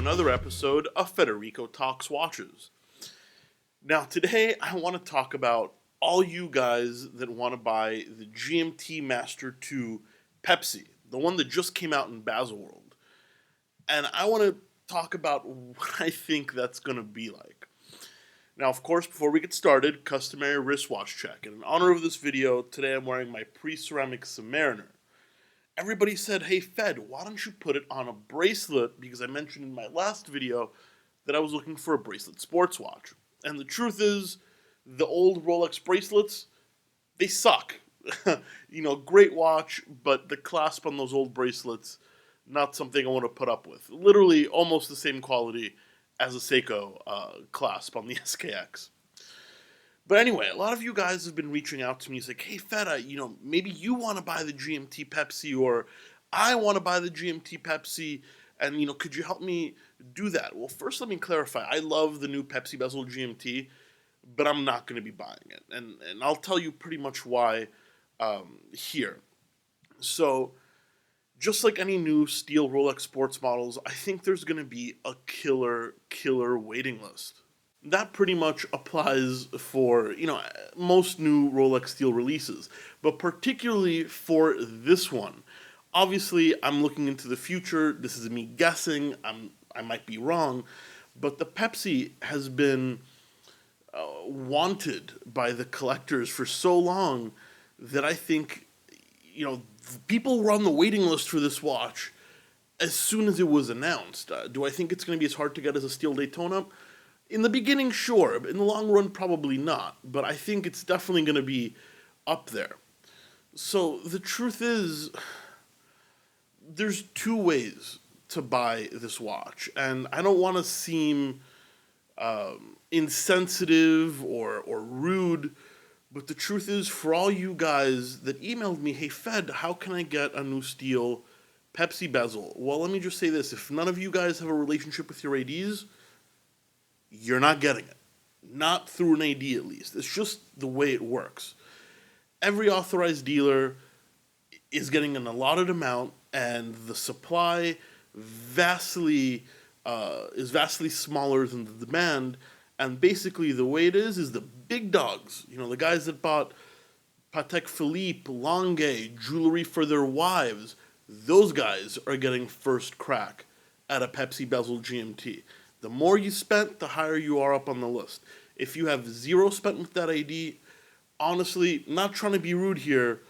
another episode of Federico Talks Watches. Now, today I want to talk about all you guys that want to buy the GMT Master II Pepsi, the one that just came out in Baselworld. And I want to talk about what I think that's going to be like. Now, of course, before we get started, customary wristwatch check. And in honor of this video, today I'm wearing my pre-ceramic Submariner. Everybody said, hey Fed, why don't you put it on a bracelet? Because I mentioned in my last video that I was looking for a bracelet sports watch. And the truth is, the old Rolex bracelets, they suck. Great watch, but the clasp on those old bracelets, not something I want to put up with. Literally almost the same quality as a Seiko clasp on the SKX. But anyway, a lot of you guys have been reaching out to me. It's like, hey, Feta, maybe you want to buy the GMT Pepsi, or I want to buy the GMT Pepsi, and, could you help me do that? Well, first let me clarify. I love the new Pepsi Bezel GMT, but I'm not going to be buying it. And I'll tell you pretty much why here. So, just like any new steel Rolex sports models, I think there's going to be a killer waiting list. That pretty much applies for, most new Rolex steel releases, but particularly for this one. Obviously, I'm looking into the future. This is me guessing. I might be wrong, but the Pepsi has been wanted by the collectors for so long that I think, people were on the waiting list for this watch as soon as it was announced. Do I think it's going to be as hard to get as a steel Daytona? In the beginning, sure. But in the long run, probably not. But I think it's definitely going to be up there. So the truth is, there's two ways to buy this watch. And I don't want to seem insensitive or rude. But the truth is, for all you guys that emailed me, hey, Fed, how can I get a new steel Pepsi bezel? Well, let me just say this. If none of you guys have a relationship with your ADs, you're not getting it. Not through an AD, at least. It's just the way it works. Every authorized dealer is getting an allotted amount, and the supply is vastly smaller than the demand. And basically, the way it is the big dogs, the guys that bought Patek Philippe, Lange, jewelry for their wives, those guys are getting first crack at a Pepsi Bezel GMT. The more you spent, the higher you are up on the list. If you have zero spent with that AD, honestly, not trying to be rude here,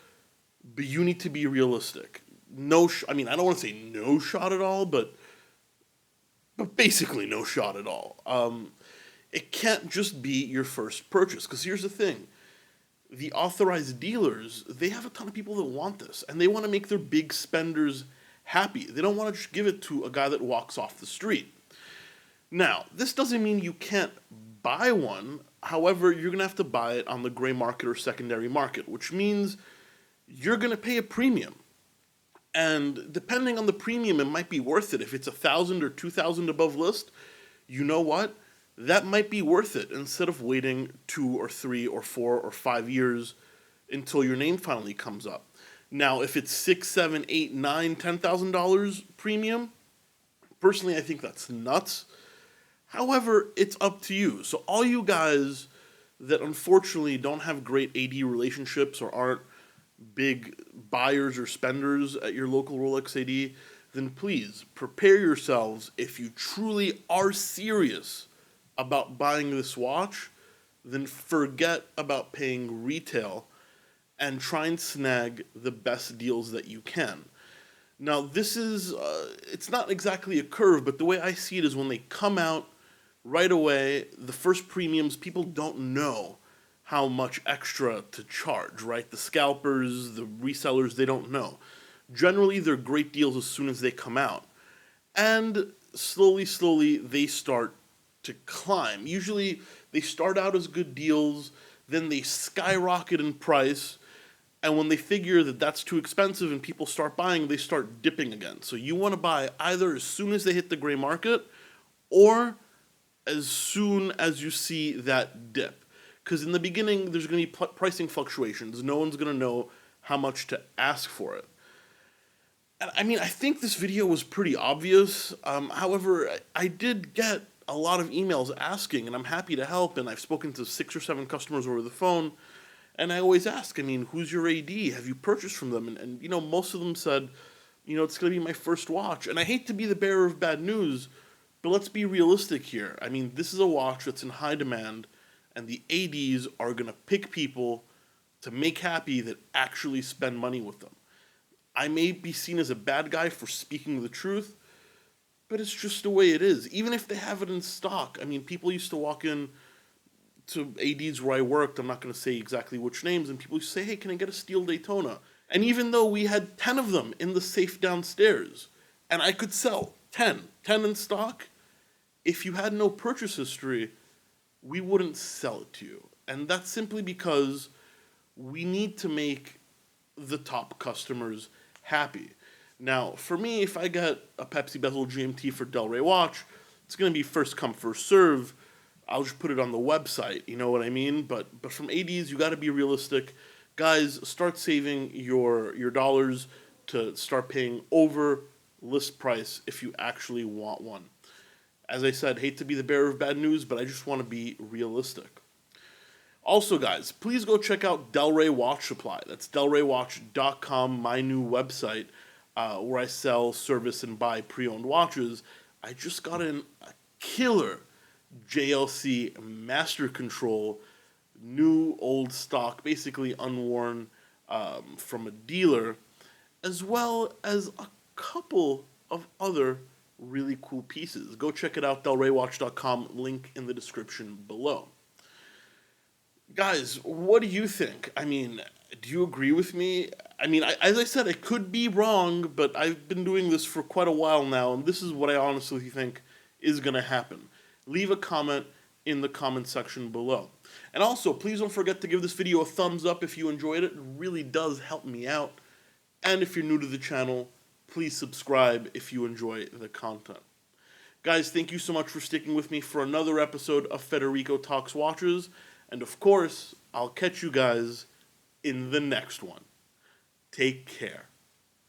but you need to be realistic. I don't want to say no shot at all, but basically no shot at all. It can't just be your first purchase, because here's the thing. The authorized dealers, they have a ton of people that want this, and they want to make their big spenders happy. They don't want to just give it to a guy that walks off the street. Now, this doesn't mean you can't buy one. However, you're going to have to buy it on the gray market or secondary market, which means you're going to pay a premium. And depending on the premium, it might be worth it. If it's $1,000 or $2,000 above list, you know what? That might be worth it instead of waiting 2 or 3 or 4 or 5 years until your name finally comes up. Now, if it's $6, $7, $8, $9, $10,000 premium, personally, I think that's nuts. However, it's up to you. So all you guys that unfortunately don't have great AD relationships or aren't big buyers or spenders at your local Rolex AD, then please prepare yourselves. If you truly are serious about buying this watch, then forget about paying retail and try and snag the best deals that you can. Now, this is, it's not exactly a curve, but the way I see it is when they come out right away, the first premiums, people don't know how much extra to charge, right? The scalpers, the resellers, they don't know. Generally, they're great deals as soon as they come out. And slowly, they start to climb. Usually, they start out as good deals, then they skyrocket in price, and when they figure that that's too expensive and people start buying, they start dipping again. So you want to buy either as soon as they hit the gray market, or as soon as you see that dip. Because in the beginning, there's going to be pricing fluctuations. No one's going to know how much to ask for it. And I mean, I think this video was pretty obvious. However, I did get a lot of emails asking, and I'm happy to help. And I've spoken to 6 or 7 customers over the phone, and I always ask, I mean, who's your AD? Have you purchased from them? And most of them said, it's going to be my first watch. And I hate to be the bearer of bad news, but let's be realistic here. I mean, this is a watch that's in high demand, and the ADs are going to pick people to make happy that actually spend money with them. I may be seen as a bad guy for speaking the truth, but it's just the way it is. Even if they have it in stock, I mean, people used to walk in to ADs where I worked, I'm not going to say exactly which names, and people used to say, hey, can I get a steel Daytona? And even though we had 10 of them in the safe downstairs, and I could sell 10 in stock, if you had no purchase history, we wouldn't sell it to you. And that's simply because we need to make the top customers happy. Now, for me, if I get a Pepsi Bezel GMT for Del Rey watch, it's going to be first come, first serve. I'll just put it on the website, you know what I mean? But from ADs, you got to be realistic. Guys, start saving your dollars to start paying over list price if you actually want one. As I said, hate to be the bearer of bad news, but I just want to be realistic. Also, guys, please go check out Del Rey Watch Supply. That's delraywatch.com, my new website, where I sell, service, and buy pre-owned watches. I just got in a killer JLC Master Control, new old stock, basically unworn from a dealer, as well as a couple of other really cool pieces. Go check it out, delraywatch.com, link in the description below. Guys, what do you think? I mean, do you agree with me? I mean, as I said, I could be wrong, but I've been doing this for quite a while now, and this is what I honestly think is going to happen. Leave a comment in the comment section below. And also, please don't forget to give this video a thumbs up if you enjoyed it. It really does help me out. And if you're new to the channel, please subscribe if you enjoy the content. Guys, thank you so much for sticking with me for another episode of Federico Talks Watches. And of course, I'll catch you guys in the next one. Take care.